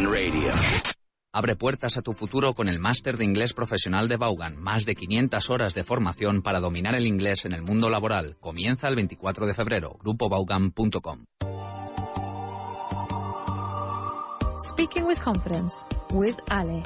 on radio. Abre puertas a tu futuro con el máster de inglés profesional de Vaughan. Más de 500 horas de formación para dominar el inglés en el mundo laboral. Comienza el 24 de febrero. GrupoVaughan.com. Speaking with Confidence, with Ale.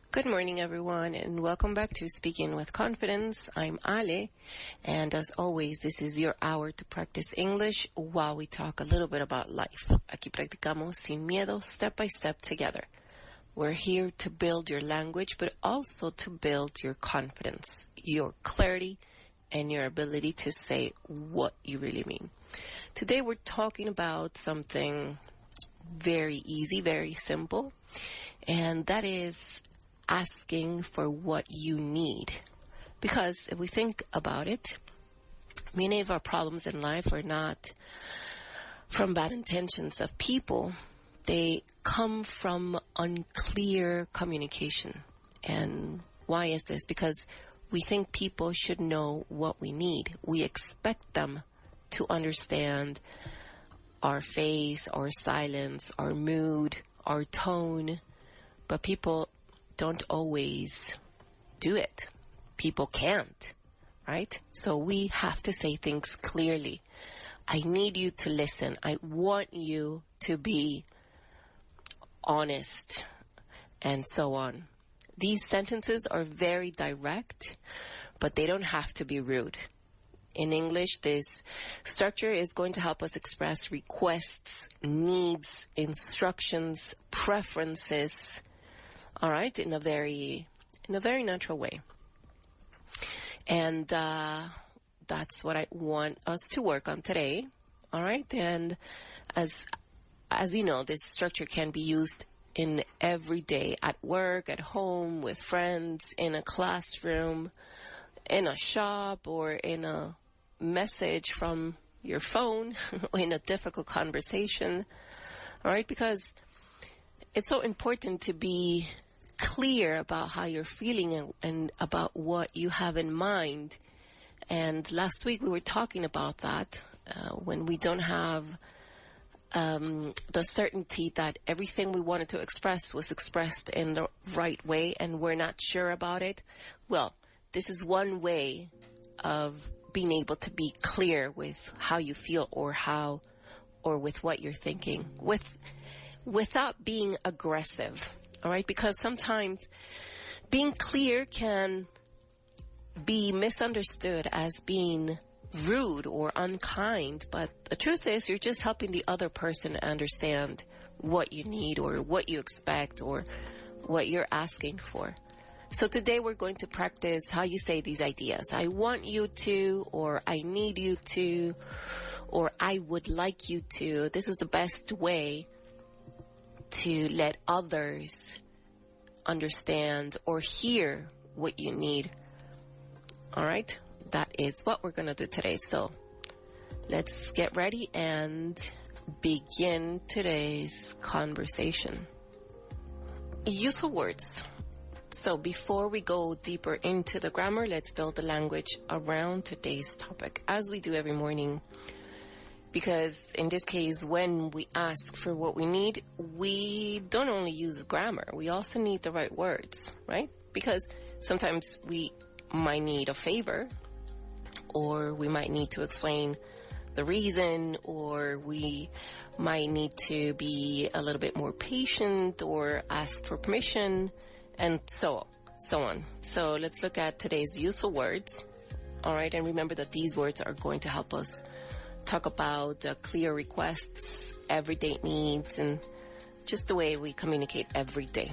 Good morning, everyone, and welcome back to Speaking with Confidence. I'm Ale, and as always, this is your hour to practice English while we talk a little bit about life. Aquí practicamos sin miedo, step by step together. We're here to build your language, but also to build your confidence, your clarity, and your ability to say what you really mean. Today, we're talking about something very easy, very simple, and that is asking for what you need. Because if we think about it, many of our problems in life are not from bad intentions of people. They come from unclear communication. And why is this? Because we think people should know what we need. We expect them to understand our face, our silence, our mood, our tone. But people don't always do it. People can't, right? So we have to say things clearly. I need you to listen. I want you to be honest, and so on. These sentences are very direct, but they don't have to be rude. In English, this structure is going to help us express requests, needs, instructions, preferences, all right, in a very natural way. And that's what I want us to work on today, all right? And as you know, this structure can be used in every day, at work, at home, with friends, in a classroom, in a shop, or in a message from your phone, or in a difficult conversation, all right? Because it's so important to be clear about how you're feeling and about what you have in mind. And last week we were talking about that when we don't have the certainty that everything we wanted to express was expressed in the right way and we're not sure about it. Well, this is one way of being able to be clear with how you feel or with what you're thinking without being aggressive. All right, because sometimes being clear can be misunderstood as being rude or unkind, but the truth is you're just helping the other person understand what you need or what you expect or what you're asking for. So today we're going to practice how you say these ideas. I want you to, or I need you to, or I would like you to. This is the best way to let others understand or hear what you need. All right? That is what we're going to do today. So let's get ready and begin today's conversation. Useful words. So before we go deeper into the grammar, let's build the language around today's topic, as we do every morning. Because in this case, when we ask for what we need, we don't only use grammar. We also need the right words, right? Because sometimes we might need a favor, or we might need to explain the reason, or we might need to be a little bit more patient or ask for permission, and so on. So let's look at today's useful words. All right, and remember that these words are going to help us talk about clear requests, everyday needs, and just the way we communicate every day.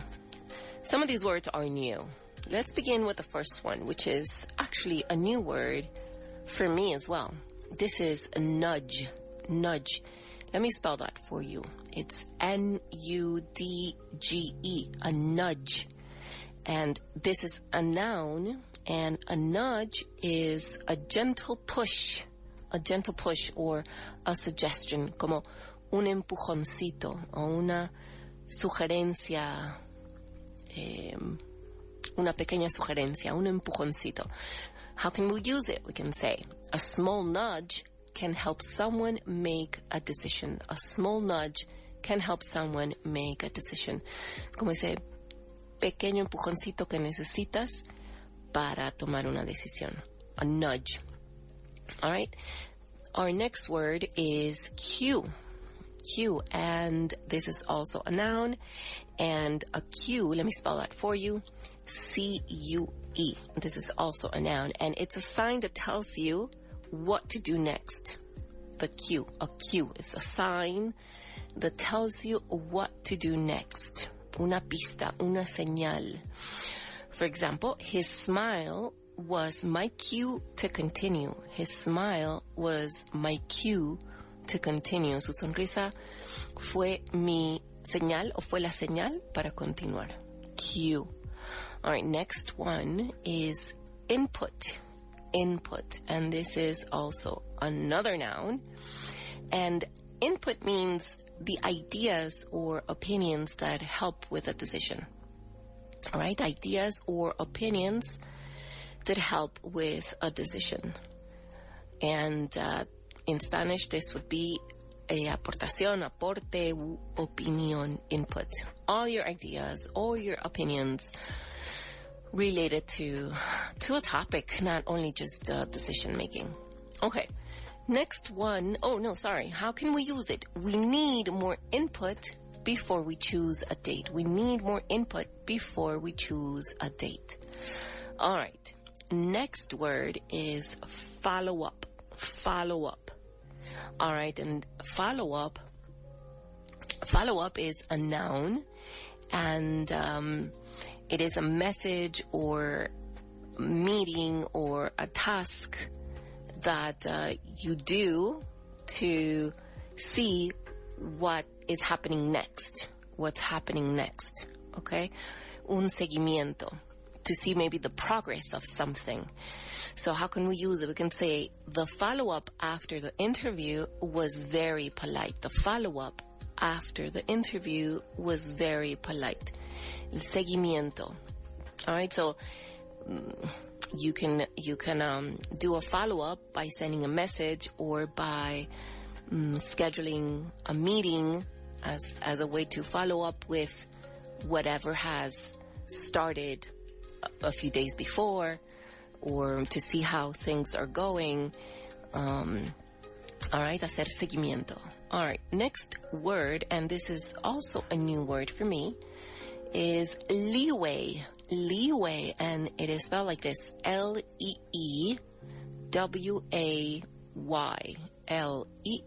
Some of these words are new. Let's begin with the first one, which is actually a new word for me as well. this is a nudge. Nudge. Let me spell that for you. It's N-U-D-G-E, a nudge. And this is a noun, and a nudge is a gentle push or a suggestion, como un empujoncito o una sugerencia, una pequeña sugerencia, un empujoncito. How can we use it? We can say a small nudge can help someone make a decision. A small nudge can help someone make a decision. Es como ese pequeño empujoncito que necesitas para tomar una decisión. A nudge. All right. Our next word is cue. Cue. And this is also a noun. And a cue, let me spell that for you. C-U-E. This is also a noun. And it's a sign that tells you what to do next. The cue. A cue is a sign that tells you what to do next. Una pista, una señal. For example, his smile was my cue to continue. His smile was my cue to continue. Su sonrisa fue mi señal o fue la señal para continuar. Cue. All right, next one is input. Input. And this is also another noun. And input means the ideas or opinions that help with a decision. All right, ideas or opinions that help with a decision. And in Spanish, this would be aportación, aporte, opinión, input. All your ideas, all your opinions related to a topic, not only just decision making. Okay. Next one, how can we use it? We need more input before we choose a date. We need more input before we choose a date. All right. Next word is follow up. Follow up. All right. And follow up is a noun, and it is a message or meeting or a task that you do to see what is happening next. What's happening next, okay? Un seguimiento, to see maybe the progress of something. So how can we use it? We can say the follow-up after the interview was very polite. The follow-up after the interview was very polite. El seguimiento. All right, so you can do a follow-up by sending a message or by scheduling a meeting as a way to follow up with whatever has started a few days before, or to see how things are going. All right, hacer seguimiento. All right, next word, and this is also a new word for me, is leeway. Leeway, and it is spelled like this: L-E-E-W-A-Y. L-E-E-W-A-Y,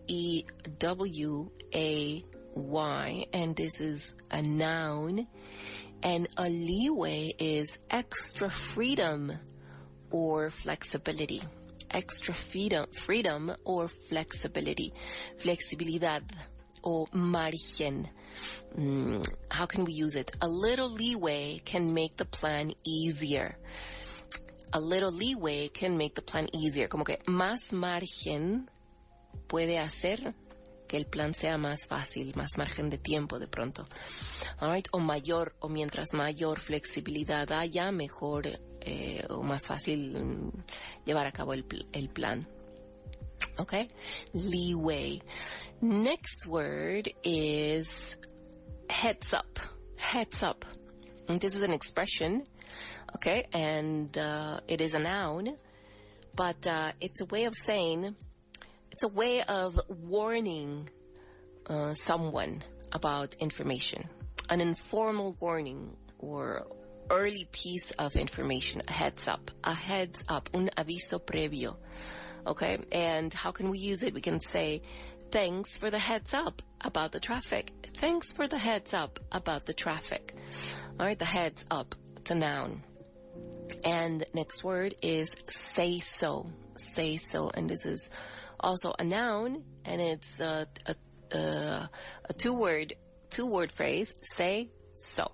and this is a noun. And a leeway is extra freedom or flexibility. Extra freedom or flexibility. Flexibilidad o margen. How can we use it? A little leeway can make the plan easier. A little leeway can make the plan easier. Como que más margen puede hacer que el plan sea más fácil, más margen de tiempo de pronto. All right? O mientras mayor flexibilidad haya, mejor o más fácil llevar a cabo el plan. Okay? Leeway. Next word is heads up. Heads up. And this is an expression, okay? And it is a noun, but it's a way of saying, it's a way of warning someone about information. An informal warning or early piece of information. A heads up. A heads up. Un aviso previo. Okay? And how can we use it? We can say, thanks for the heads up about the traffic. Thanks for the heads up about the traffic. All right, the heads up. It's a noun. And next word is say so. Say so. And this is Also a noun, and it's a two-word phrase, say so.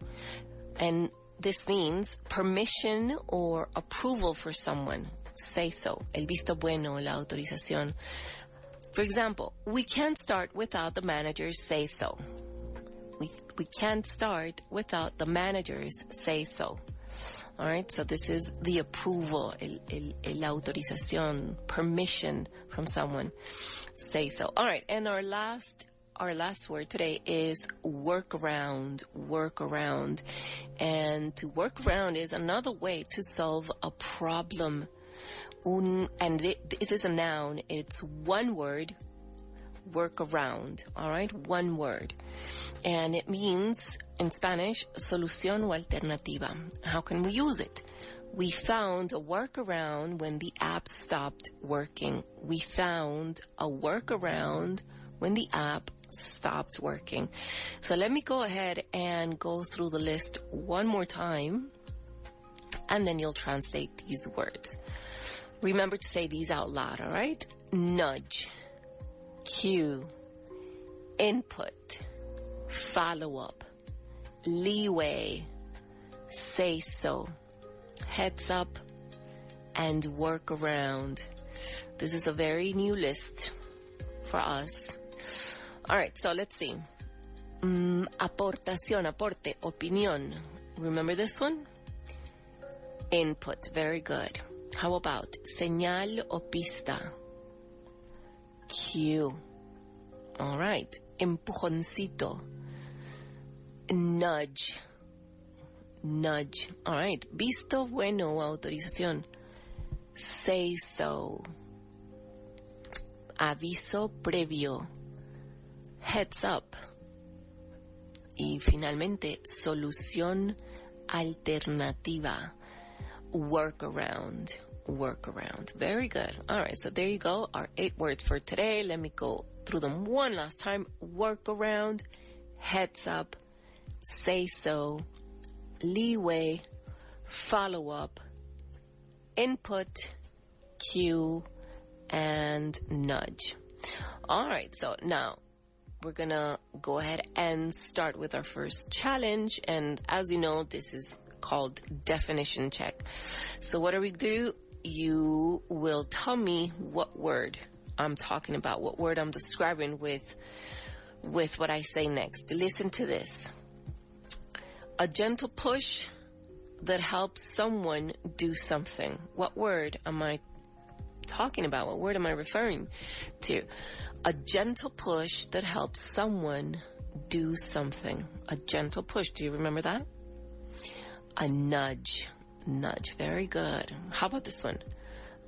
And this means permission or approval for someone. Say so. El visto bueno, la autorización. For example, we can't start without the managers say so. We can't start without the managers say so. All right, so this is the approval, la autorización, permission from someone. Say so. All right, and our last word today is workaround. Workaround. And to work around is another way to solve a problem. This is a noun. It's one word. Workaround. All right, one word. And it means, in Spanish, solución o alternativa. How can we use it? We found a workaround when the app stopped working. We found a workaround when the app stopped working. So let me go ahead and go through the list one more time, and then you'll translate these words. Remember to say these out loud, all right? Nudge, cue, input, follow-up, leeway, say so, heads up, and work around. This is a very new list for us. All right, so let's see. Aportación, aporte, opinión. Remember this one? Input, very good. How about señal o pista? Cue. All right. Empujoncito. Nudge. Nudge. All right. Visto bueno o autorización. Say so. Aviso previo. Heads up. Y finalmente, solución alternativa. Workaround. Workaround. Very good. All right, so there you go. Our 8 words for today. Let me go through them one last time. Workaround, heads up, say so, leeway, follow up, input, cue, and nudge. All right, so now we're gonna go ahead and start with our first challenge. And as you know, this is called definition check. So what do we do? You will tell me what word I'm talking about, what word I'm describing with what I say next. Listen to this. A gentle push that helps someone do something. What word am I talking about? What word am I referring to? A gentle push that helps someone do something. A gentle push. Do you remember that? A nudge. Nudge. Very good. How about this one?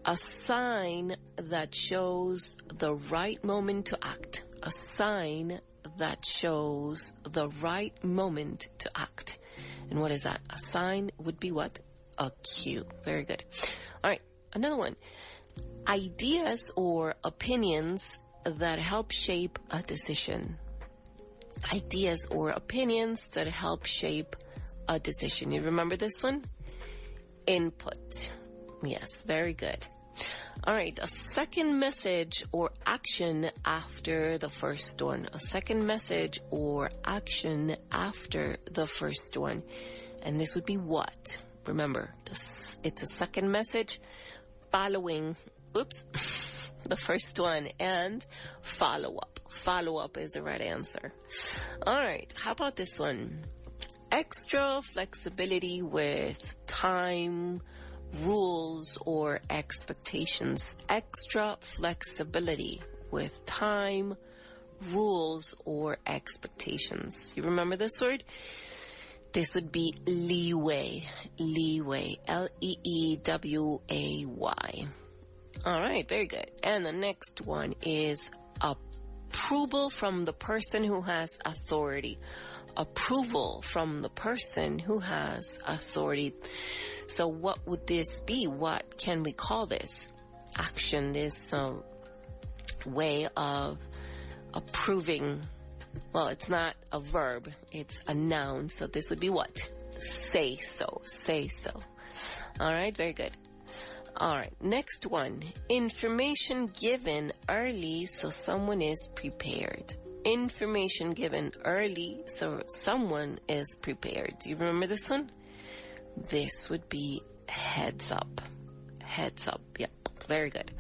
A sign that shows the right moment to act. A sign that shows the right moment to act. And what is that? A sign would be what? A cue. Very good. All right. Another one. Ideas or opinions that help shape a decision. Ideas or opinions that help shape a decision. You remember this one? Input. Yes, very good. All right, a second message or action after the first one. A second message or action after the first one. And this would be what? Remember, it's a second message following, the first one, and follow-up. Follow-up is the right answer. All right, how about this one? Extra flexibility with time, rules, or expectations. Extra flexibility with time, rules, or expectations. You remember this word? This would be leeway. Leeway. Leeway. All right, very good. And the next one is approval from the person who has authority. Approval from the person who has authority. So what would this be? What can we call this? Action, this way of approving. Well, it's not a verb, it's a noun. So this would be what? Say so. Say so. All right, very good. All right, next one. Information given early so someone is prepared. Information given early so someone is prepared. Do you remember this one? This would be heads up. Heads up. Yep. Very good.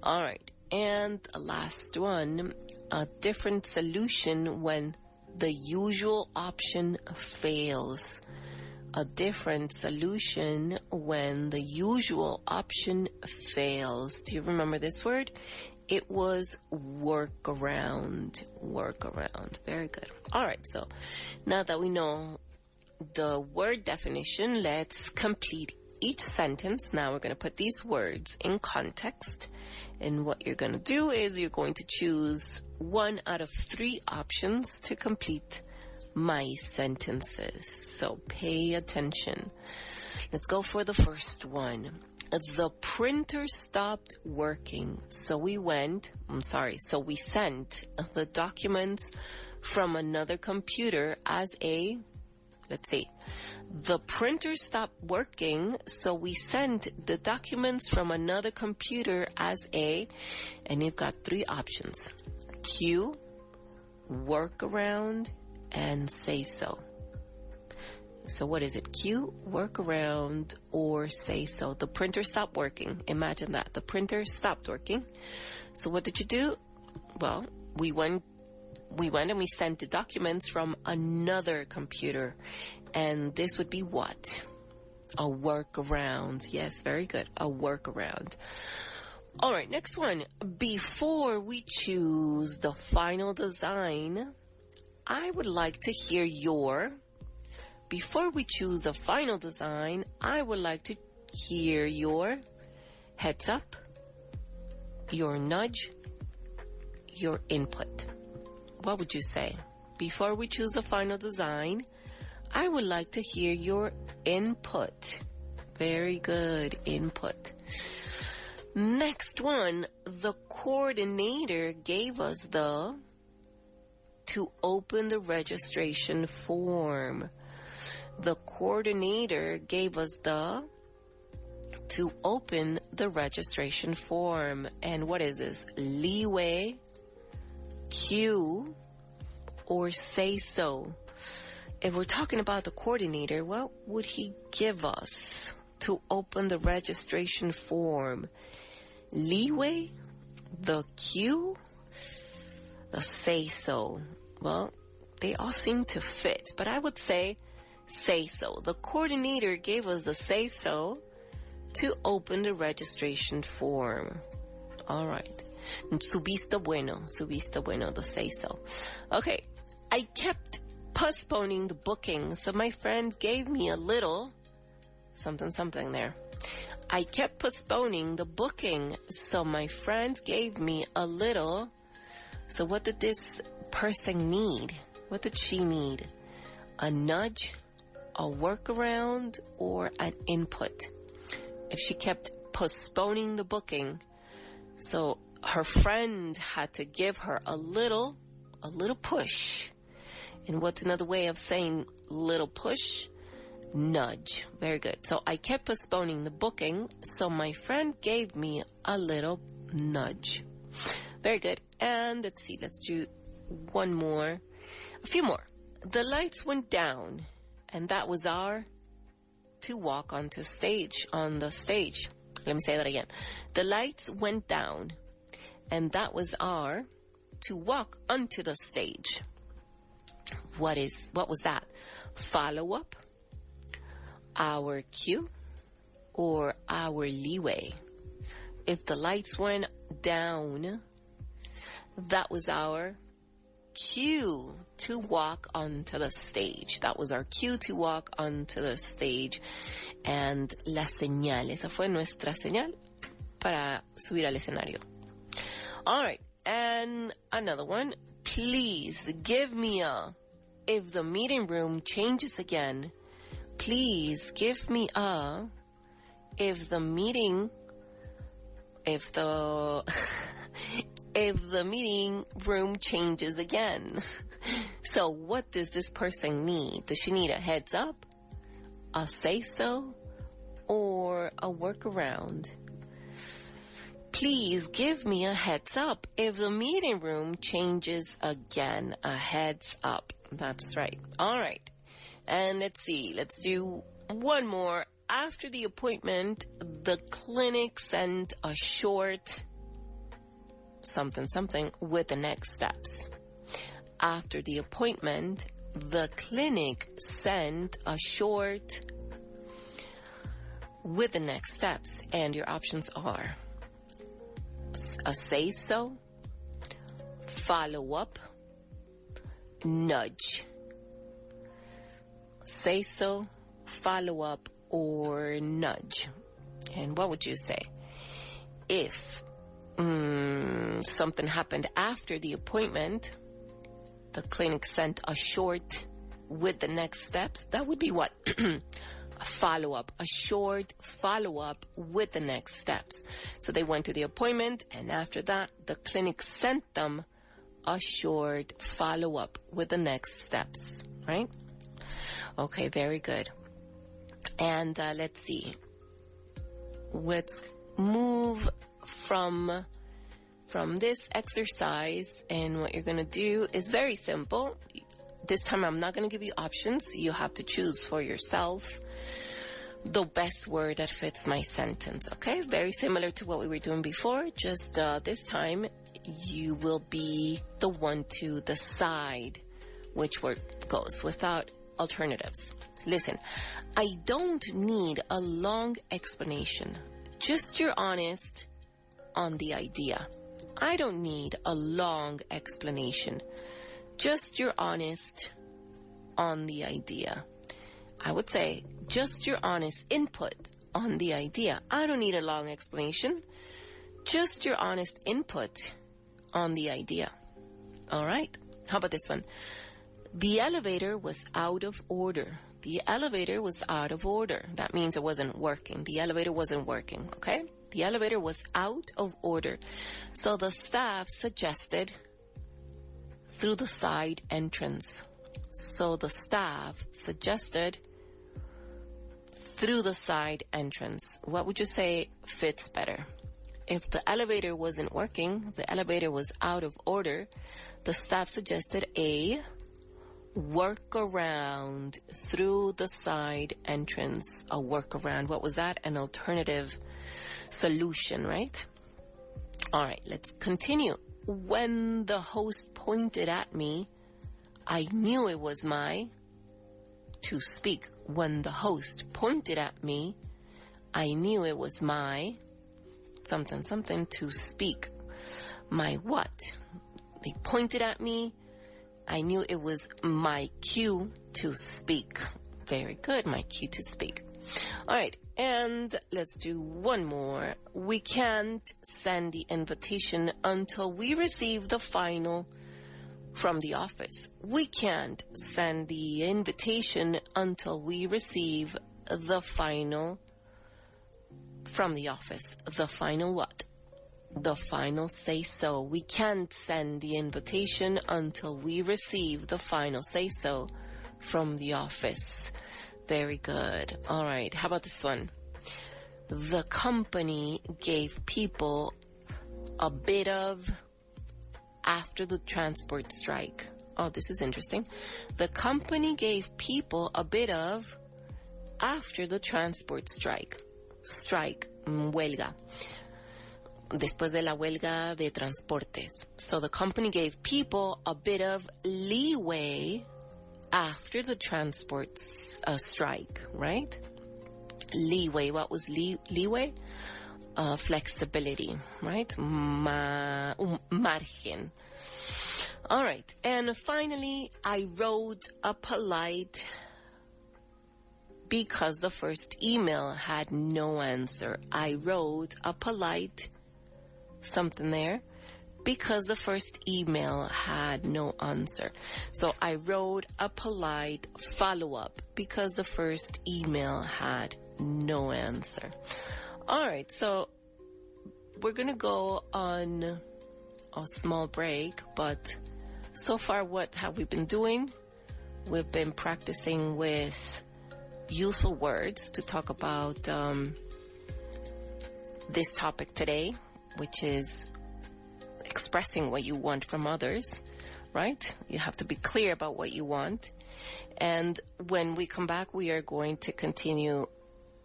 All right. And last one. A different solution when the usual option fails. A different solution when the usual option fails. Do you remember this word? It was workaround. Workaround. Very good. All right. So now that we know the word definition, let's complete each sentence. Now we're going to put these words in context. And what you're going to do is you're going to choose one out of 3 options to complete my sentences. So pay attention. Let's go for the first one. The printer stopped working. So we sent the documents from another computer as a, let's see. The printer stopped working, so we sent the documents from another computer as a, and you've got 3 options. Q, workaround, and say so. So what is it? Q, workaround, or say so. The printer stopped working. Imagine that. The printer stopped working. So what did you do? Well, we went and we sent the documents from another computer. And this would be what? A workaround. Yes, very good. A workaround. All right, next one. Before we choose the final design, I would like to hear your... Before we choose the final design, I would like to hear your heads up, your nudge, your input. What would you say? Before we choose the final design, I would like to hear your input. Very good, input. Next one, the coordinator gave us the to open the registration form. The coordinator gave us the to open the registration form. And what is this? Leeway, cue, or say so. If we're talking about the coordinator, what would he give us to open the registration form? Leeway, the cue, the say so. Well, they all seem to fit, but I would say so. The coordinator gave us the say so to open the registration form. All right. Su visto bueno, the say so. Okay. I kept postponing the booking, so my friend gave me a little something there. I kept postponing the booking, so my friend gave me a little. So what did this person need? What did she need? A nudge, a workaround, or an input? If she kept postponing the booking, so her friend had to give her a little push. And what's another way of saying little push? Nudge. Very good. So I kept postponing the booking, so my friend gave me a little nudge. Very good. And let's see, let's do a few more. The lights went down, and that was our to walk on the stage. Let me say that again. The lights went down, and that was our to walk onto the stage. What was that? Follow-up, our cue, or our leeway? If the lights went down, that was our cue to walk onto the stage. That was our cue to walk onto the stage. And la señal, esa fue nuestra señal para subir al escenario. All right, and another one. Please give me a, if the meeting room changes again. Please give me a, if the meeting room changes again. So what does this person need? Does she need a heads up, a say so, or a workaround? please give me a heads up if the meeting room changes again. A heads up. That's right. All right. And let's see. Let's do one more. After the appointment, the clinic sent a short something with the next steps. After the appointment, the clinic sent a short with the next steps. And your options are a say so, follow up, nudge. Say so, follow up, or nudge. And what would you say? If something happened after the appointment, the clinic sent a short with the next steps, that would be what? A follow-up, a short follow-up with the next steps. So they went to the appointment, and after that, the clinic sent them a short follow-up with the next steps, right? Okay, very good. And let's see. Let's move from this exercise, and what you're going to do is very simple. This time I'm not going to give you options. You have to choose for yourself the best word that fits my sentence, okay? Very similar to what we were doing before, just this time you will be the one to decide which word goes without alternatives. Listen, I don't need a long explanation, just your honest on the idea. I don't need a long explanation, just your honest on the idea. I would say just your honest input on the idea. I don't need a long explanation, just your honest input on the idea. All right. How about this one? The elevator was out of order. The elevator was out of order. That means it wasn't working. The elevator wasn't working, okay? The elevator was out of order. So the staff suggested through the side entrance. So the staff suggested through the side entrance. What would you say fits better? If the elevator wasn't working, the elevator was out of order, the staff suggested a workaround through the side entrance. A workaround. What was that? An alternative solution, right? All right, let's continue. When the host pointed at me, I knew it was my to speak. When the host pointed at me, I knew it was my something to speak. My what? They pointed at me. I knew it was my cue to speak. Very good, my cue to speak. All right, and let's do one more. We can't send the invitation until we receive the final from the office. We can't send the invitation until we receive the final from the office. The final what? The final say so. We can't send the invitation until we receive the final say so from the office. Very good. All right. How about this one? The company gave people a bit of after the transport strike. Oh, this is interesting. The company gave people a bit of after the transport strike. Strike, huelga. Después de la huelga de transportes. So the company gave people a bit of leeway after the transport strike, right? Leeway. What was leeway? Flexibility, right? Margen. All right. And finally, I wrote a polite because the first email had no answer. I wrote a polite something there because the first email had no answer. So I wrote a polite follow-up because the first email had no answer. All right, so we're going to go on a small break, but so far what have we been doing? We've been practicing with useful words to talk about this topic today. which is expressing what you want from others, right? You have to be clear about what you want. And when we come back, we are going to continue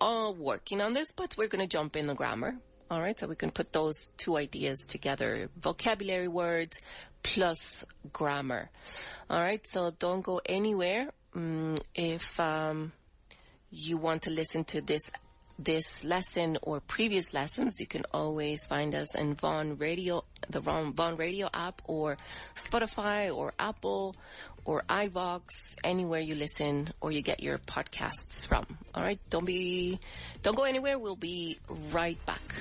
working on this, but we're going to jump in the grammar. All right, so we can put those two ideas together, vocabulary words plus grammar. All right, so don't go anywhere. If you want to listen to this lesson or previous lessons, you can always find us in Vaughan Radio, the Vaughan Radio app, or Spotify, or Apple, or iVox, anywhere you listen or you get your podcasts from. All right, don't go anywhere. We'll be right back.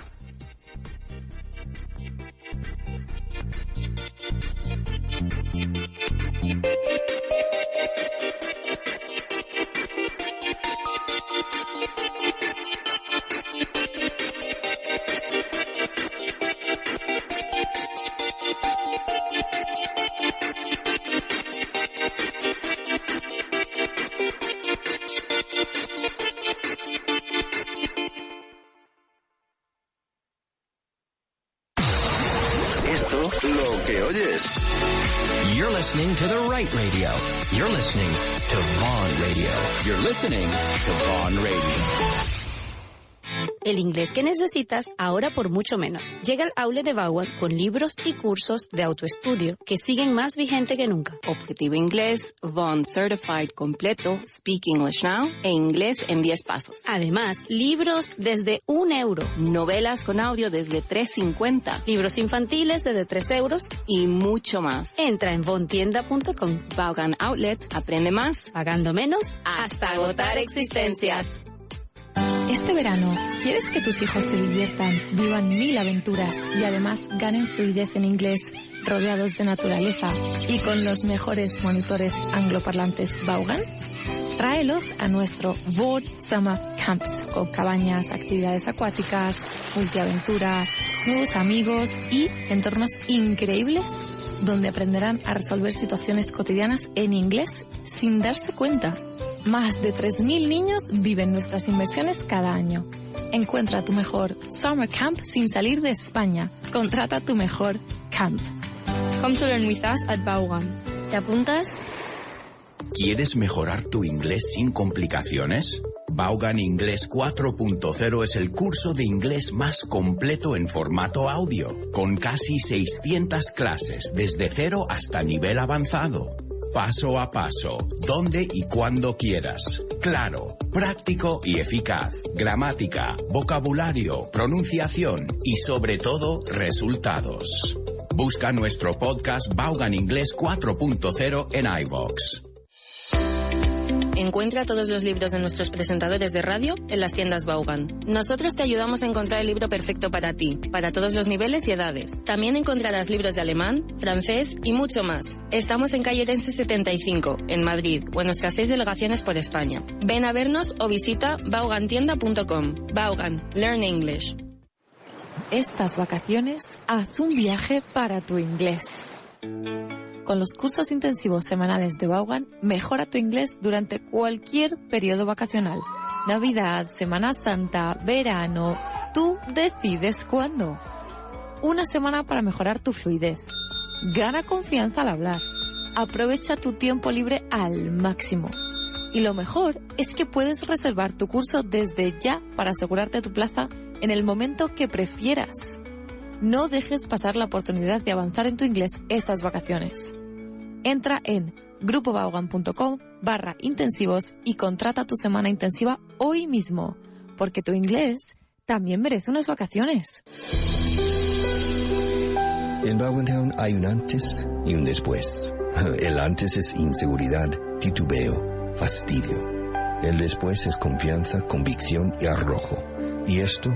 Lo que oyes. You're listening to the right radio. You're listening to Vaughan Radio. You're listening to Vaughan Radio. El inglés que necesitas ahora por mucho menos. Llega al outlet de Vaughan con libros y cursos de autoestudio que siguen más vigente que nunca. Objetivo Inglés, Vaughan Certified completo, Speak English Now e Inglés en 10 pasos. Además, libros desde €1. Novelas con audio desde $3.50. Libros infantiles desde €3. Y mucho más. Entra en vaughantienda.com. Vaughan Outlet, aprende más, pagando menos hasta agotar existencias. Este verano, ¿quieres que tus hijos se diviertan, vivan 1000 aventuras y además ganen fluidez en inglés, rodeados de naturaleza y con los mejores monitores angloparlantes Vaughan? Tráelos a nuestro Vaughan Summer Camps, con cabañas, actividades acuáticas, multiaventura, nuevos amigos y entornos increíbles donde aprenderán a resolver situaciones cotidianas en inglés sin darse cuenta. Más de 3.000 niños viven nuestras inmersiones cada año. Encuentra tu mejor Summer Camp sin salir de España. Contrata tu mejor camp. Come to learn with us at Vaughan. ¿Te apuntas? ¿Quieres mejorar tu inglés sin complicaciones? Vaughan Inglés 4.0 es el curso de inglés más completo en formato audio, con casi 600 clases desde 0 hasta nivel avanzado. Paso a paso, donde y cuando quieras. Claro, práctico y eficaz. Gramática, vocabulario, pronunciación y sobre todo, resultados. Busca nuestro podcast Vaughan Inglés 4.0 en iVox. Encuentra todos los libros de nuestros presentadores de radio en las tiendas Vaughan. Nosotros te ayudamos a encontrar el libro perfecto para ti, para todos los niveles y edades. También encontrarás libros de alemán, francés y mucho más. Estamos en calle Orense 75, en Madrid, o en nuestras 6 delegaciones por España. Ven a vernos o visita vaughantienda.com. Vaughan, learn English. Estas vacaciones, haz un viaje para tu inglés. Con los cursos intensivos semanales de Vaughan, mejora tu inglés durante cualquier periodo vacacional. Navidad, Semana Santa, verano, tú decides cuándo. Una semana para mejorar tu fluidez. Gana confianza al hablar. Aprovecha tu tiempo libre al máximo. Y lo mejor es que puedes reservar tu curso desde ya para asegurarte tu plaza en el momento que prefieras. No dejes pasar la oportunidad de avanzar en tu inglés estas vacaciones. Entra en grupovaughan.com/intensivos y contrata tu semana intensiva hoy mismo, porque tu inglés también merece unas vacaciones. En Vaughan Town hay un antes y un después. El antes es inseguridad, titubeo, fastidio. El después es confianza, convicción y arrojo. Y esto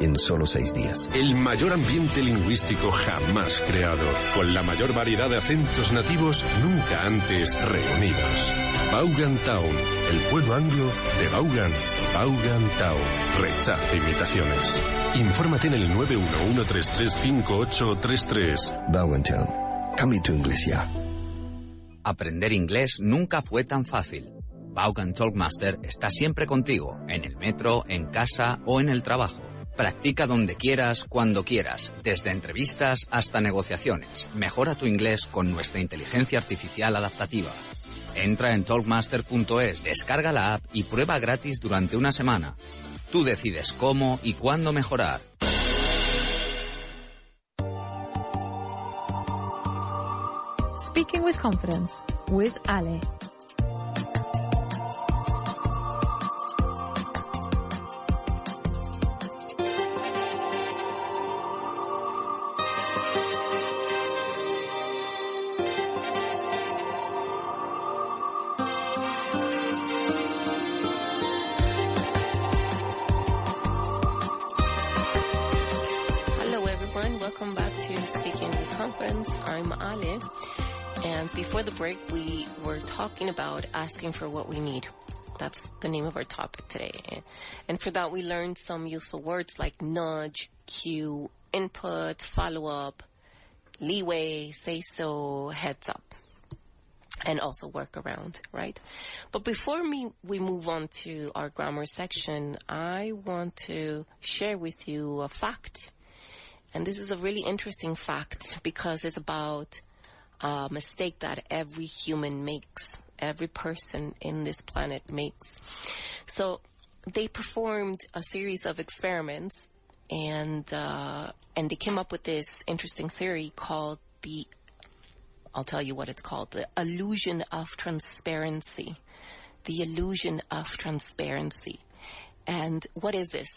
en solo 6 días. El mayor ambiente lingüístico jamás creado, con la mayor variedad de acentos nativos nunca antes reunidos. Vaughan Town, el pueblo anglo de Vaughan. Vaughan Town. Rechaza imitaciones. Infórmate en el 911335833. Vaughan Town. Cambia tu inglés ya. Aprender inglés nunca fue tan fácil. Vaughan Talkmaster está siempre contigo, en el metro, en casa o en el trabajo. Practica donde quieras, cuando quieras, desde entrevistas hasta negociaciones. Mejora tu inglés con nuestra inteligencia artificial adaptativa. Entra en talkmaster.es, descarga la app y prueba gratis durante una semana. Tú decides cómo y cuándo mejorar. Speaking with Confidence with Ale. Welcome back to Speaking with Confidence. I'm Ale. And before the break, we were talking about asking for what we need. That's the name of our topic today. And for that, we learned some useful words like nudge, cue, input, follow-up, leeway, say-so, heads up, and also workaround, right? But before we move on to our grammar section, I want to share with you a fact. And this is a really interesting fact because it's about a mistake that every human makes, every person in this planet makes. So they performed a series of experiments and they came up with this interesting theory called I'll tell you what it's called, the illusion of transparency. The illusion of transparency. And what is this?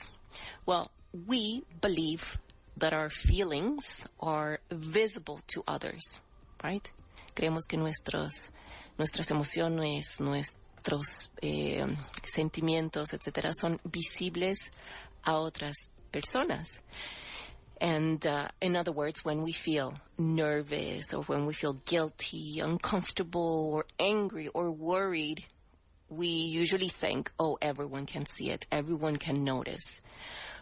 Well, we believe that our feelings are visible to others, right? Creemos que nuestras emociones, nuestros sentimientos, etcétera, son visibles a otras personas. And in other words, when we feel nervous or when we feel guilty, uncomfortable, or angry or worried, we usually think, oh, everyone can see it, everyone can notice.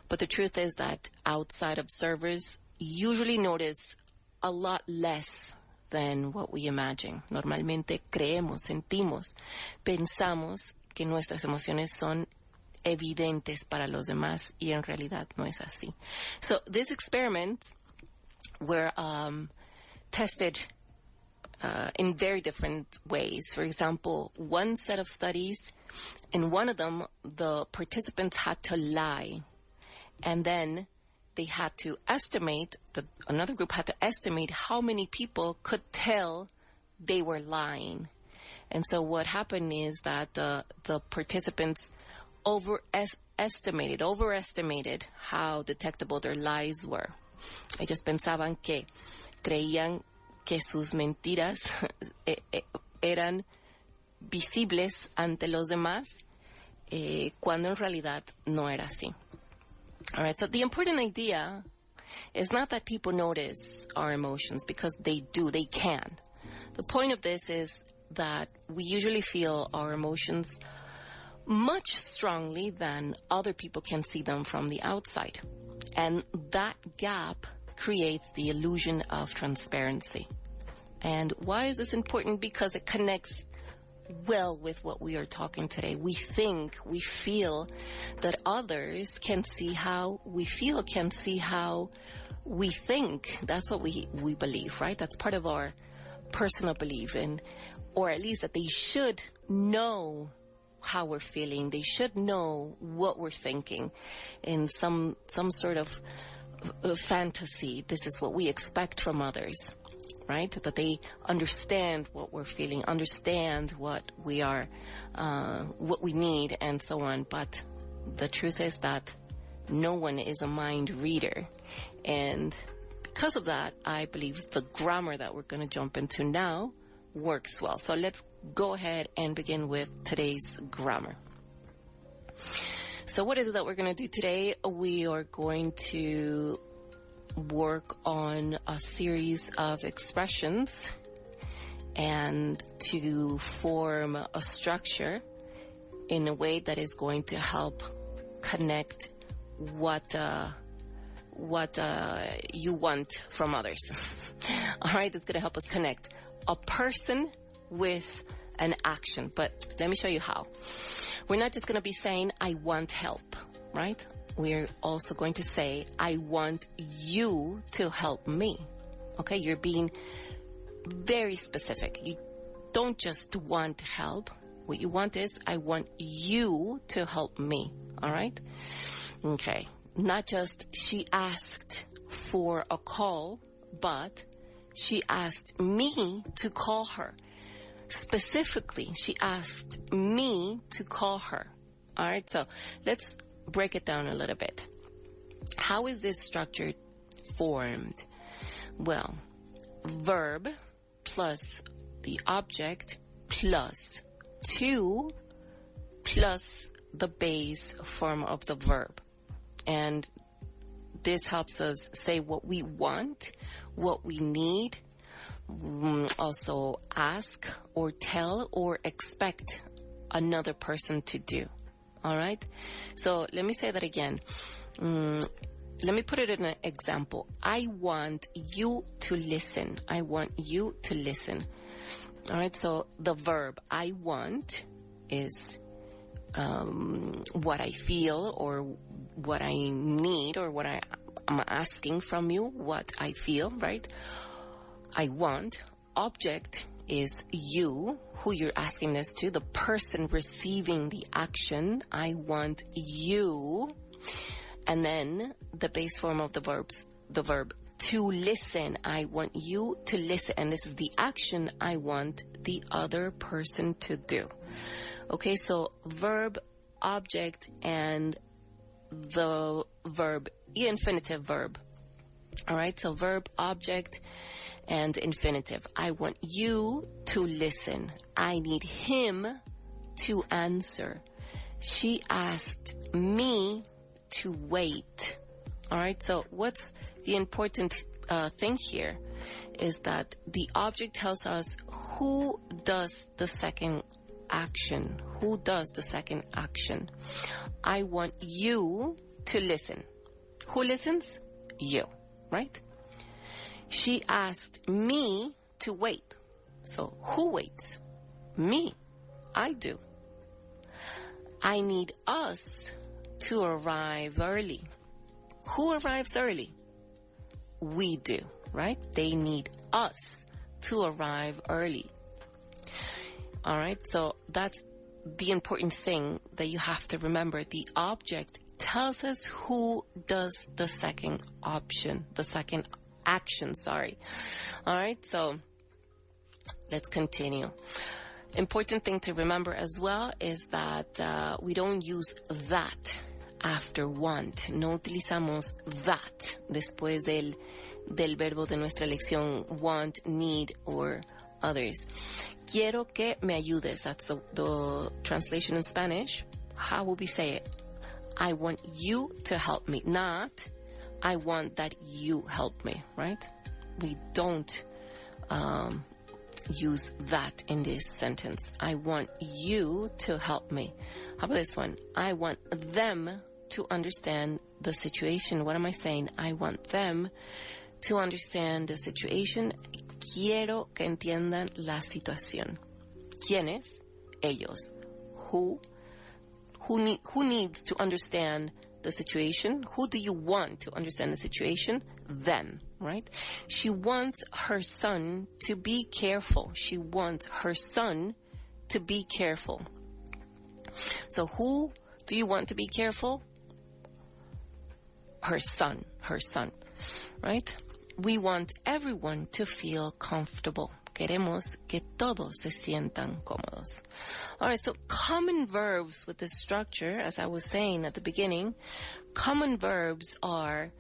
But the truth is that outside observers usually notice a lot less than what we imagine. Normalmente creemos, sentimos, pensamos que nuestras emociones son evidentes para los demás y en realidad no es así. So these experiments were tested in very different ways. For example, one set of studies, in one of them, the participants had to lie. And then they had to estimate, another group had to estimate how many people could tell they were lying. And so what happened is that the participants overestimated how detectable their lies were. Ellos pensaban creían que sus mentiras eran visibles ante los demás, cuando en realidad no era así. All right, so the important idea is not that people notice our emotions, because they do, they can. The point of this is that we usually feel our emotions much strongly than other people can see them from the outside. And that gap creates the illusion of transparency. And why is this important? Because it connects well with what we are talking today. We feel that others can see how we feel, can see how we think. That's what we believe, right? That's part of our personal belief, or at least that they should know how we're feeling. They should know what we're thinking in some sort of fantasy. This is what we expect from others. Right? That they understand what we're feeling, understand what we are, what we need, and so on. But the truth is that no one is a mind reader. And because of that, I believe the grammar that we're going to jump into now works well. So let's go ahead and begin with today's grammar. So what is it that we're going to do today? We are going to work on a series of expressions and to form a structure in a way that is going to help connect what you want from others. All right, it's going to help us connect a person with an action. But let me show you how. We're not just going to be saying, I want help, right? we're also going to say, I want you to help me. Okay, you're being very specific. You don't just want help. What you want is, I want you to help me. All right? Okay. Not just she asked for a call, but she asked me to call her. Specifically, she asked me to call her. All right, so let's break it down a little bit. How is this structure formed? Well, verb plus the object plus to plus the base form of the verb. And this helps us say what we want, what we need, also ask or tell or expect another person to do. All right? So let me say that again. Let me put it in an example. I want you to listen. I want you to listen. All right? So the verb I want is what I feel or what I need or what I'm asking from you, what I feel, right? I want. Object is you, who you're asking this to, the person receiving the action. I want you. And then the base form of the verb to listen. I want you to listen. And this is the action I want the other person to do. Okay, so verb, object, and the verb, infinitive verb. All right, so verb, object, and infinitive. I want you to listen. I need him to answer. She asked me to wait. All right, so what's the important thing here is that the object tells us who does the second action. Who does the second action? I want you to listen. Who listens? You, right? She asked me to wait. So who waits? Me. I do. I need us to arrive early. Who arrives early? We do, right? They need us to arrive early. All right, so that's the important thing that you have to remember. The object tells us who does the second option, the second action, sorry. All right, so let's continue. Important thing to remember as well is that we don't use that after want. No utilizamos that después del verbo de nuestra lección want, need, or others. Quiero que me ayudes. That's the translation in Spanish. How will we say it? I want you to help me. Not, I want that you help me, right? We don't use that in this sentence. I want you to help me. How about this one? I want them to understand the situation. What am I saying? I want them to understand the situation. Quiero que entiendan la situación. ¿Quiénes? Ellos. Who needs to understand the situation? Who do you want to understand the situation? Them, right? She wants her son to be careful. She wants her son to be careful. So who do you want to be careful? Her son, right? We want everyone to feel comfortable. Queremos que todos se sientan cómodos. All right, so common verbs with this structure, as I was saying at the beginning, common verbs are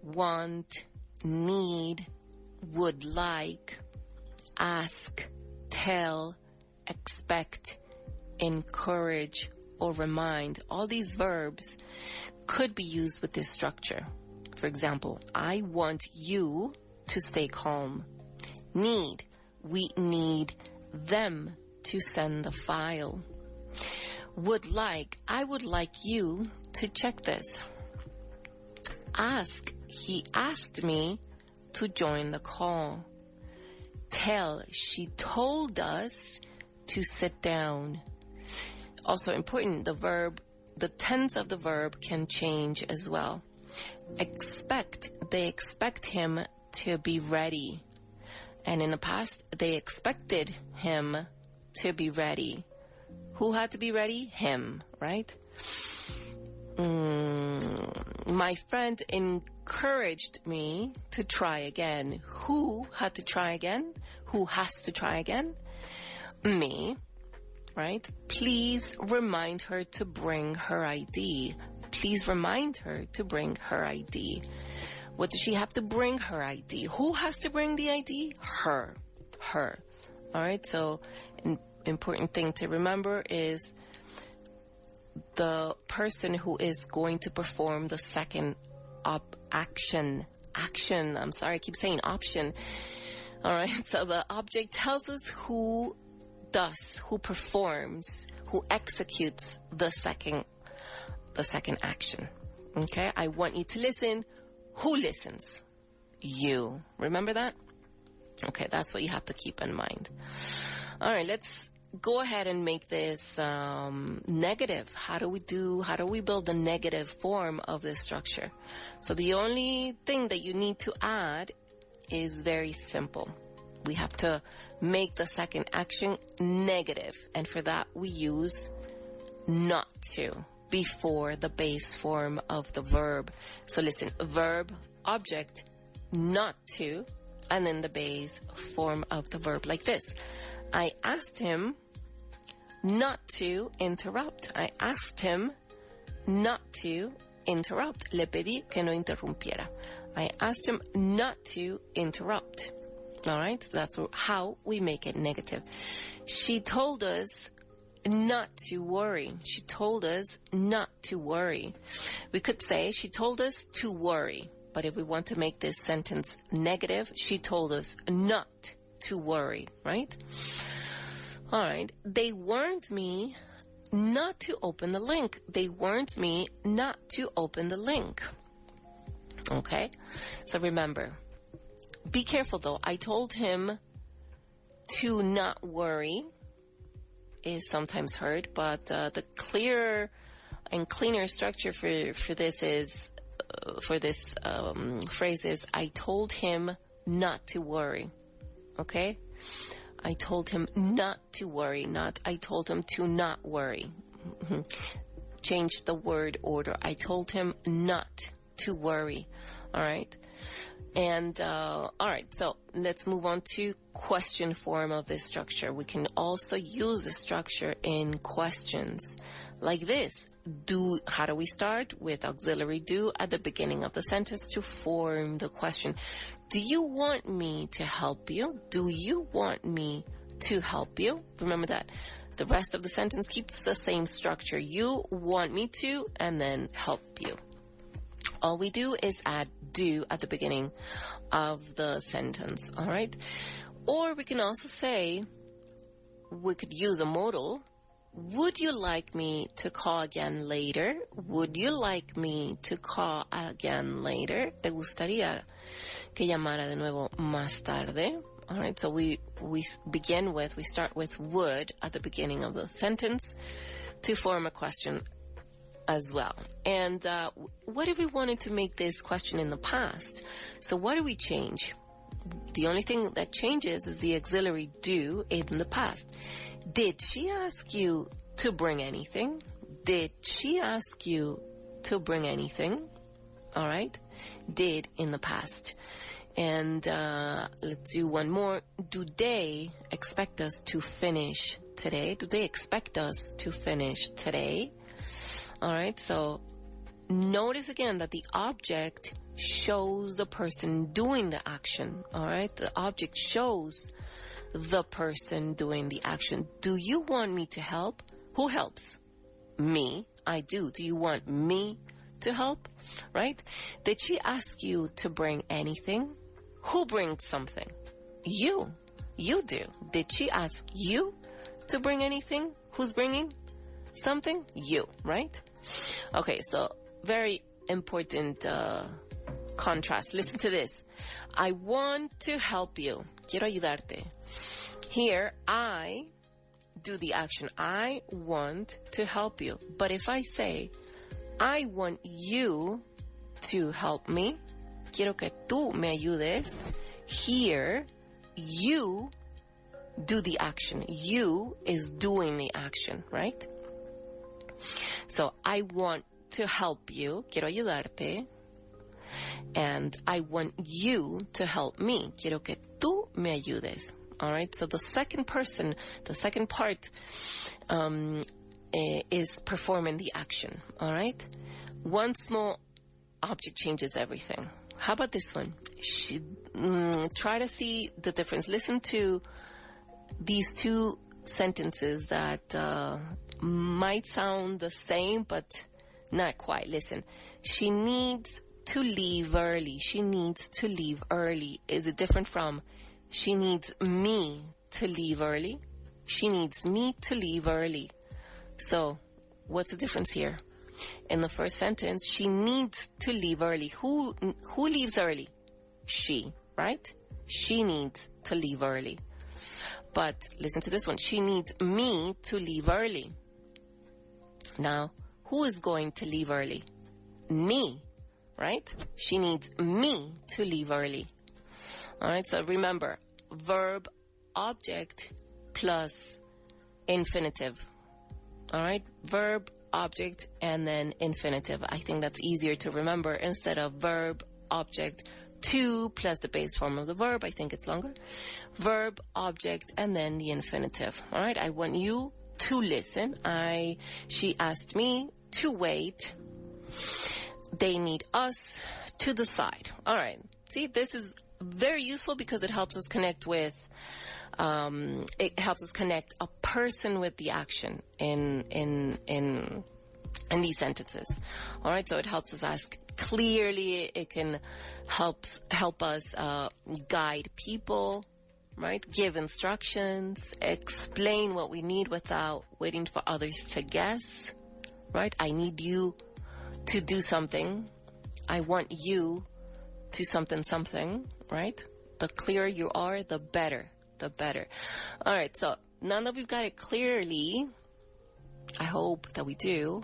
want, need, would like, ask, tell, expect, encourage, or remind. All these verbs could be used with this structure. For example, I want you to stay calm. Need, we need them to send the file. Would like, I would like you to check this. Ask, he asked me to join the call. Tell, she told us to sit down. Also important, the verb the tense of the verb can change as well. They expect him to be ready. And in the past, they expected him to be ready. Who had to be ready? Him, right? My friend encouraged me to try again. Who had to try again? Who has to try again? Me, right? Please remind her to bring her ID. Please remind her to bring her ID. What does she have to bring? Her ID. Who has to bring the ID? Her. All right. So an important thing to remember is the person who is going to perform the second action. I'm sorry, I keep saying option. All right. So the object tells us who performs, who executes the second action. Okay. I want you to listen. Who listens? You. Remember that? Okay, that's what you have to keep in mind. All right, let's go ahead and make this negative. How do we build the negative form of this structure? So the only thing that you need to add is very simple. We have to make the second action negative, and for that we use not to before the base form of the verb. So listen, verb, object, not to, and then the base form of the verb like this. I asked him not to interrupt. I asked him not to interrupt. Le pedí que no interrumpiera. I asked him not to interrupt. All right, so that's how we make it negative. She told us not to worry. She told us not to worry. We could say she told us to worry. But if we want to make this sentence negative, she told us not to worry, right? All right. They warned me not to open the link. They warned me not to open the link. Okay. So remember, be careful though. I told him to not worry is sometimes heard, but the clearer and cleaner structure for this is phrase is I told him not to worry. Okay, I told him not to worry, not I told him to not worry. Change the word order. I told him not to worry. All right. And, all right, so let's move on to question form of this structure. We can also use the structure in questions like this. How do we start? With auxiliary do at the beginning of the sentence to form the question. Do you want me to help you? Do you want me to help you? Remember that. The rest of the sentence keeps the same structure. You want me to, and then help you. All we do is add do at the beginning of the sentence, all right? Or we can also say, we could use a modal. Would you like me to call again later? Would you like me to call again later? ¿Te gustaría que llamara de nuevo más tarde? All right, so we start with would at the beginning of the sentence to form a question as well. And what if we wanted to make this question in the past? So what do we change? The only thing that changes is the auxiliary do in the past. Did she ask you to bring anything? Did she ask you to bring anything? All right. Did in the past. And let's do one more. Do they expect us to finish today? Do they expect us to finish today? All right, so notice again that the object shows the person doing the action. All right, the object shows the person doing the action. Do you want me to help? Who helps? Me. I do. Do you want me to help? Right? Did she ask you to bring anything? Who brings something? You. You do. Did she ask you to bring anything? Who's bringing something? You, right? Okay, so very important contrast. Listen to this. I want to help you. Quiero ayudarte. Here, I do the action. I want to help you. But if I say, I want you to help me, quiero que tú me ayudes, here, you do the action. You is doing the action, right? So I want to help you, quiero ayudarte, and I want you to help me, quiero que tú me ayudes. All right, so the second person, the second part is performing the action. All right, one small object changes everything. How about this one? Try to see the difference. Listen to these two sentences that might sound the same, but not quite. Listen, she needs to leave early. She needs to leave early. Is it different from she needs me to leave early? She needs me to leave early. So what's the difference here? In the first sentence, she needs to leave early. Who leaves early? She, right? She needs to leave early. But listen to this one. She needs me to leave early. Now, who is going to leave early? Me, right? She needs me to leave early. All right, so remember, verb, object, plus infinitive. All right, verb, object, and then infinitive. I think that's easier to remember instead of verb, object, to plus the base form of the verb. I think it's longer. Verb, object, and then the infinitive. All right, I want you to listen. She asked me to wait. They need us to decide. All right, see, this is very useful because it helps us connect with a person with the action in these sentences. All right, so it helps us ask clearly. It can help us guide people, right? Give instructions, explain what we need without waiting for others to guess, right? I need you to do something. I want you to something, right? The clearer you are, the better. All right, so now that we've got it clearly, I hope that we do,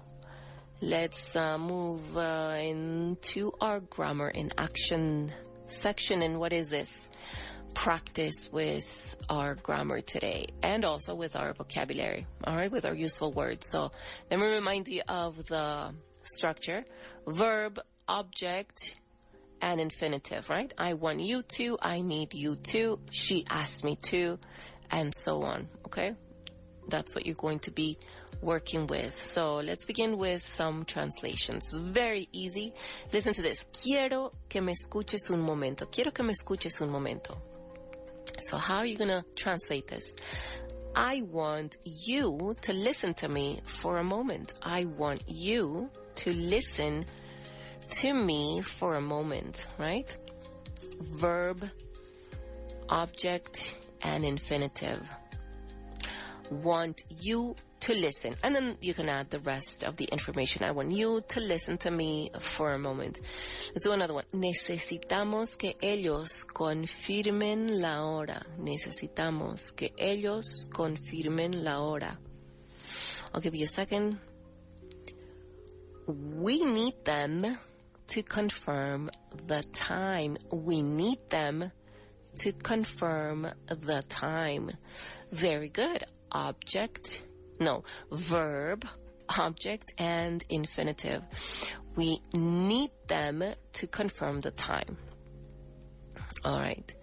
let's move into our grammar in action section. And what is this? Practice with our grammar today and also with our vocabulary, all right, with our useful words. So let me remind you of the structure: verb, object, and infinitive, right? I want you to, I need you to, she asked me to, and so on, okay? That's what you're going to be working with. So let's begin with some translations. Very easy. Listen to this. Quiero que me escuches un momento. Quiero que me escuches un momento. So how are you going to translate this? I want you to listen to me for a moment. I want you to listen to me for a moment, right? Verb, object, and infinitive. Want you to listen. And then you can add the rest of the information. I want you to listen to me for a moment. Let's do another one. Necesitamos que ellos confirmen la hora. Necesitamos que ellos confirmen la hora. I'll give you a second. We need them to confirm the time. We need them to confirm the time. Very good. Verb, object, and infinitive. We need them to confirm the time. All right.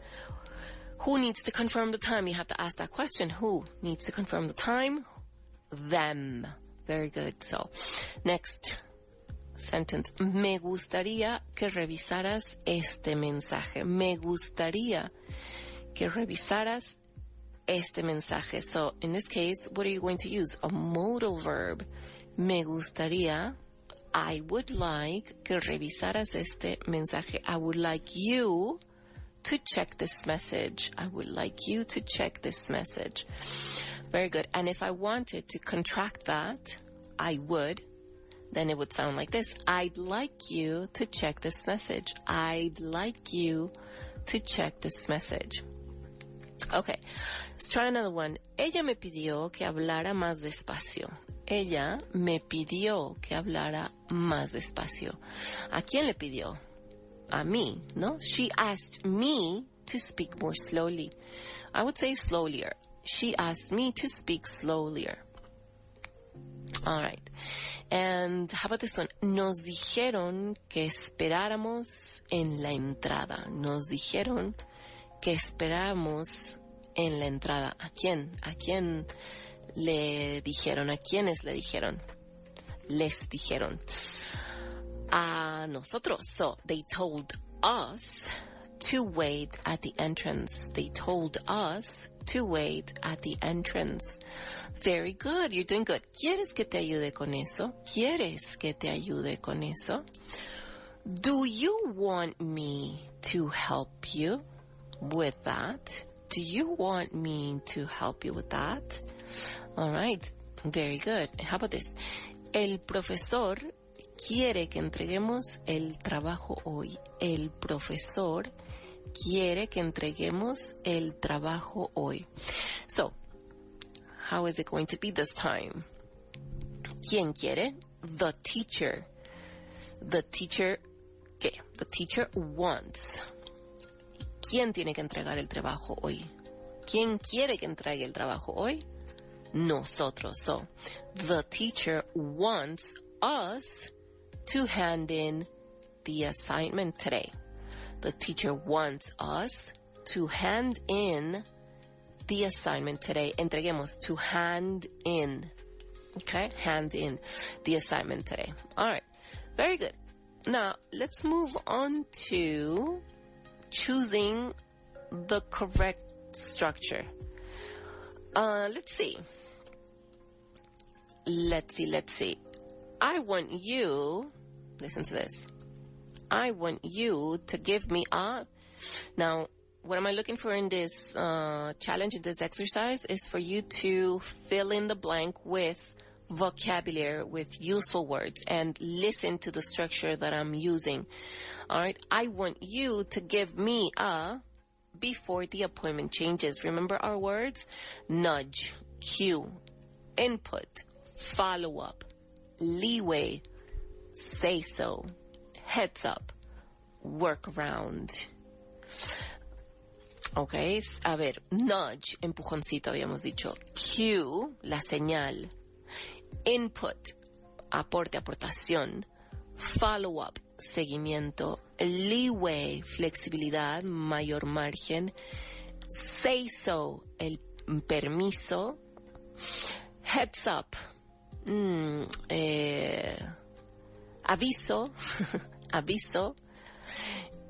Who needs to confirm the time? You have to ask that question. Who needs to confirm the time? Them. Very good. So, next sentence. Me gustaría que revisaras este mensaje. Me gustaría que revisaras este mensaje. So, in this case, what are you going to use? A modal verb. Me gustaría, I would like que revisaras este mensaje. I would like you to check this message. I would like you to check this message. Very good. And if I wanted to contract that, I would, then it would sound like this. I'd like you to check this message. I'd like you to check this message. Okay, let's try another one. Ella me pidió que hablara más despacio. Ella me pidió que hablara más despacio. ¿A quién le pidió? A mí, ¿no? She asked me to speak more slowly. I would say slowlier. She asked me to speak slowlier. All right. And how about this one? Nos dijeron que esperáramos en la entrada. Nos dijeron que esperáramos en la entrada. ¿A quién? ¿A quién le dijeron? ¿A quiénes le dijeron? Les dijeron. A nosotros. So, they told us to wait at the entrance. They told us to wait at the entrance. Very good. You're doing good. ¿Quieres que te ayude con eso? ¿Quieres que te ayude con eso? Do you want me to help you with that? Do you want me to help you with that? All right. Very good. How about this? El profesor quiere que entreguemos el trabajo hoy. El profesor quiere que entreguemos el trabajo hoy. So, how is it going to be this time? ¿Quién quiere? The teacher. The teacher, ¿qué? The teacher wants. ¿Quién tiene que entregar el trabajo hoy? ¿Quién quiere que entregue el trabajo hoy? Nosotros. So, the teacher wants us to hand in the assignment today. The teacher wants us to hand in the assignment today. Entreguemos, to hand in. Okay? Hand in the assignment today. All right. Very good. Now, let's move on to choosing the correct structure. Let's see. I want you, listen to this. I want you to give me a, now, what am I looking for in this challenge, in this exercise, is for you to fill in the blank with vocabulary, with useful words, and listen to the structure that I'm using. All right. I want you to give me a before the appointment changes. Remember our words? Nudge, cue, input, follow up, leeway, say so, heads up, workaround. Okay, a ver, nudge, empujoncito habíamos dicho. Cue, la señal. Input, aporte, aportación. Follow up, seguimiento. Leeway, flexibilidad, mayor margen. Say so, el permiso. Heads up, aviso, aviso.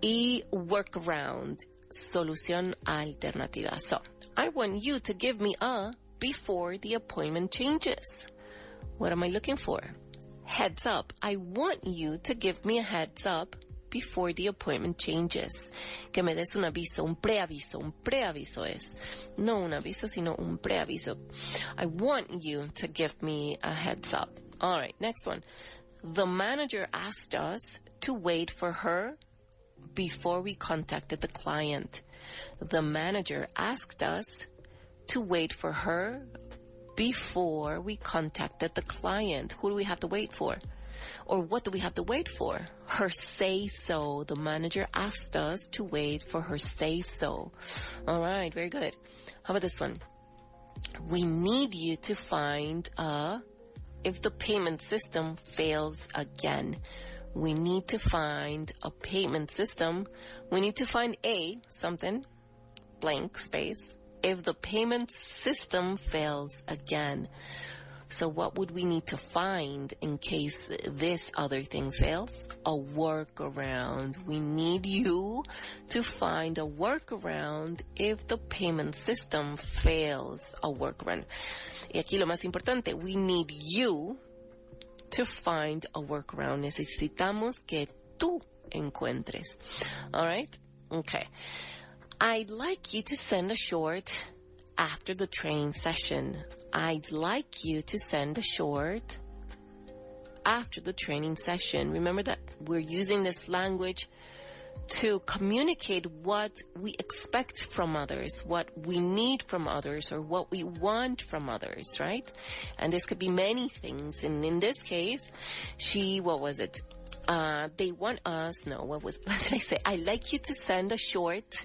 Y workaround, solución alternativa. So, I want you to give me a before the appointment changes. What am I looking for? Heads up. I want you to give me a heads up before the appointment changes. Que me des un aviso, un preaviso. Un preaviso es, no un aviso, sino un preaviso. I want you to give me a heads up. All right, next one. The manager asked us to wait for her before we contacted the client. The manager asked us to wait for her before we contacted the client. Who do we have to wait for? Or what do we have to wait for? Her say-so. The manager asked us to wait for her say-so. All right, very good. How about this one? We need you to find if the payment system fails again. We need to find a payment system. We need to find a something, blank space, if the payment system fails again. So what would we need to find in case this other thing fails? A workaround. We need you to find a workaround if the payment system fails. A workaround. Y aquí lo más importante, we need you to find a workaround. Necesitamos que tú encuentres. All right? Okay. I'd like you to send a short after the training session. I'd like you to send a short after the training session. Remember that we're using this language to communicate what we expect from others, what we need from others, or what we want from others, right? And this could be many things. And in this case, they want us, what did I say? I'd like you to send a short,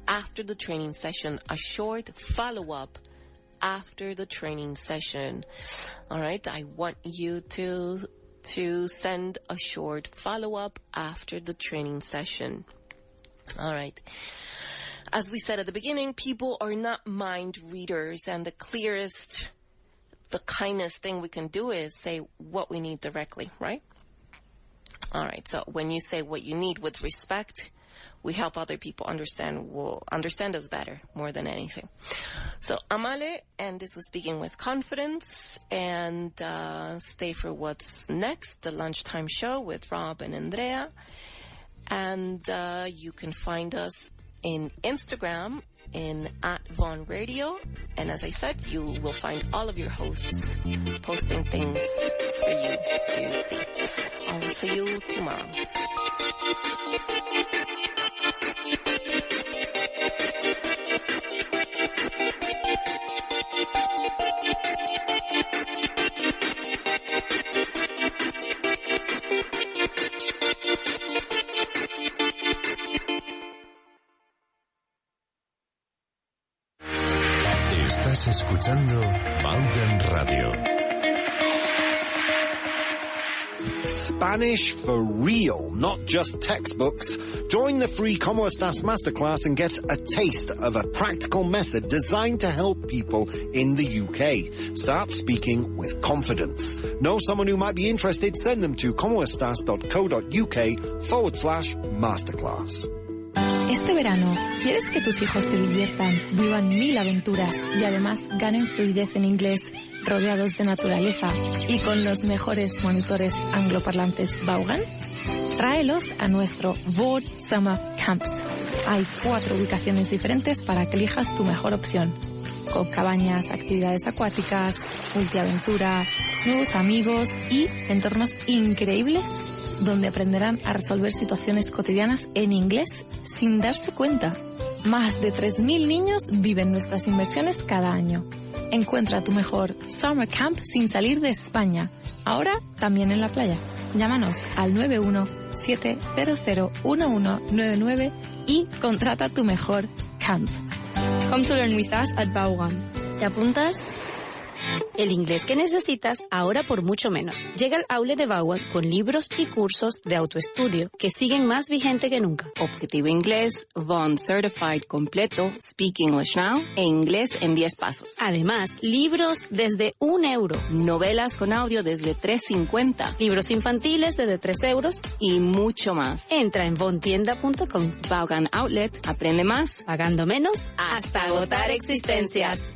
after the training session, a short follow-up after the training session. All right, I want you to send a short follow-up after the training session. All right. As we said at the beginning, people are not mind readers, and the kindest thing we can do is say what we need directly, right? All right, so when you say what you need with respect, we help other people understand us better, more than anything. So, Amale, and this was Speaking with Confidence, and stay for what's next, the lunchtime show with Rob and Andrea. And you can find us in Instagram at Vaughan Radio. And as I said, you will find all of your hosts posting things for you to see. I will see you tomorrow. Estás escuchando Vaughan Radio. Spanish for real, not just textbooks. Join the free Como Estas Masterclass and get a taste of a practical method designed to help people in the UK. Start speaking with confidence. Know someone who might be interested? Send them to comoestas.co.uk/masterclass. Este verano, ¿quieres que tus hijos se diviertan, vivan 1000 aventuras y además ganen fluidez en inglés, rodeados de naturaleza y con los mejores monitores angloparlantes Vaughan? Tráelos a nuestro Vaughan Summer Camps. Hay 4 ubicaciones diferentes para que elijas tu mejor opción. Con cabañas, actividades acuáticas, multiaventura, nuevos amigos y entornos increíbles donde aprenderán a resolver situaciones cotidianas en inglés sin darse cuenta. Más de 3000 niños viven nuestras inversiones cada año. Encuentra tu mejor Summer Camp sin salir de España. Ahora también en la playa. Llámanos al 917001199 y contrata tu mejor camp. Come to learn with us at Vaughan. ¿Te apuntas? El inglés que necesitas ahora por mucho menos. Llega al outlet de Vaughan con libros y cursos de autoestudio que siguen más vigente que nunca. Objetivo Inglés, Vaughan Certified completo, Speak English Now e Inglés en 10 pasos. Además, libros desde €1. Novelas con audio desde $3.50. Libros infantiles desde €3. Y mucho más. Entra en vaughantienda.com. Vaughan Outlet, aprende más, pagando menos, hasta agotar existencias.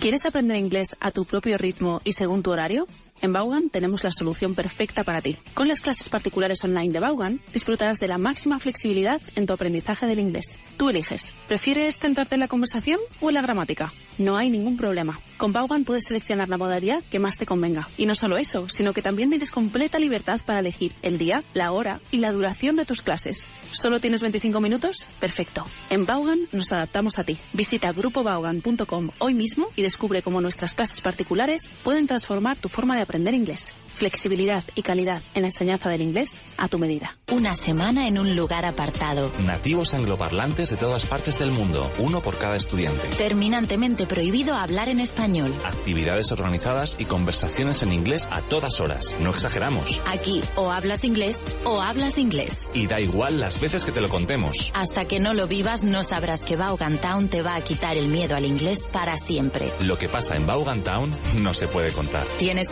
¿Quieres aprender inglés a tu propio ritmo y según tu horario? En Vaughan tenemos la solución perfecta para ti. Con las clases particulares online de Vaughan, disfrutarás de la máxima flexibilidad en tu aprendizaje del inglés. Tú eliges. ¿Prefieres centrarte en la conversación o en la gramática? No hay ningún problema. Con Vaughan puedes seleccionar la modalidad que más te convenga. Y no solo eso, sino que también tienes completa libertad para elegir el día, la hora y la duración de tus clases. ¿Solo tienes 25 minutos? Perfecto. En Vaughan nos adaptamos a ti. Visita grupovaughan.com hoy mismo y descubre cómo nuestras clases particulares pueden transformar tu forma de aprender inglés. Flexibilidad y calidad en la enseñanza del inglés a tu medida. Una semana en un lugar apartado. Nativos angloparlantes de todas partes del mundo, uno por cada estudiante. Terminantemente prohibido hablar en español. Actividades organizadas y conversaciones en inglés a todas horas. No exageramos. Aquí o hablas inglés o hablas inglés. Y da igual las veces que te lo contemos. Hasta que no lo vivas no sabrás que Vaughan Town te va a quitar el miedo al inglés para siempre. Lo que pasa en Vaughan Town no se puede contar. Tienes